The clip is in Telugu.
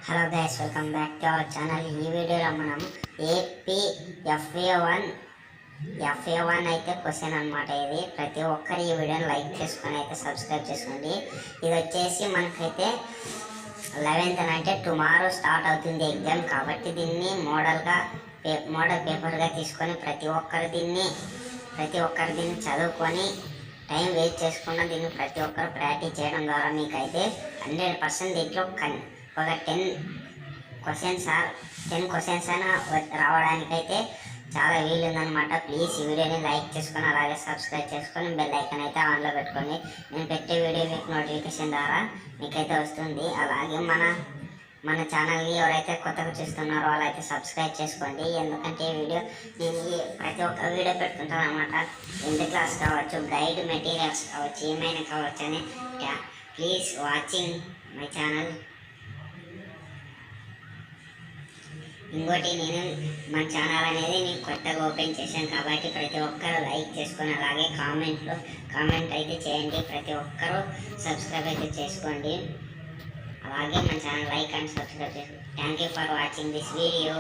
Hello guys, welcome back to our channel. ఈ వీడియోలో మనం ఏపీ FA1 అయితే క్వశ్చన్ అనమాట. ఇది ప్రతి ఒక్కరు ఈ వీడియోని లైక్ చేసుకొని అయితే సబ్స్క్రైబ్ చేసుకోండి. ఇది వచ్చేసి మనకైతే 11th అంటే టుమారో స్టార్ట్ అవుతుంది ఎగ్జామ్. కాబట్టి దీన్ని మోడల్ పేపర్గా తీసుకొని ప్రతి ఒక్కరు దీన్ని చదువుకొని టైం వేస్ట్ చేసుకున్న దీన్ని ప్రతి ఒక్కరు ప్రాక్టీస్ చేయడం ద్వారా మీకైతే 100% దీంట్లో ఒక 10 క్వశ్చన్స్ అయినా రావడానికైతే చాలా వీలుందనమాట. ప్లీజ్ ఈ వీడియోని లైక్ చేసుకొని అలాగే సబ్స్క్రైబ్ చేసుకొని బెల్ ఐకాన్ అయితే ఆన్లో పెట్టుకోండి. నేను పెట్టే వీడియో మీకు నోటిఫికేషన్ ద్వారా మీకైతే వస్తుంది. అలాగే మన ఛానల్ని ఎవరైతే కొత్తగా చూస్తున్నారో వాళ్ళైతే సబ్స్క్రైబ్ చేసుకోండి. ఎందుకంటే ఈ వీడియో నేను ప్రతి ఒక్క వీడియో పెట్టుకుంటాను అనమాట. 10th క్లాస్ కావచ్చు, గైడ్ మెటీరియల్స్ కావచ్చు, ఏమైనా కావచ్చు అని. Please watching my channel. ఇంకోటి, నేను మన ఛానల్ అనేది నేను కొత్తగా ఓపెన్ చేశాను కాబట్టి ప్రతి ఒక్కరు లైక్ చేసుకొని అలాగే కామెంట్ అయితే చేయండి. ప్రతి ఒక్కరూ సబ్స్క్రైబ్ అయితే చేసుకోండి. అలాగే మన ఛానల్ లైక్ అండ్ సబ్స్క్రైబ్ చేసుకోండి. Thank you for watching this video.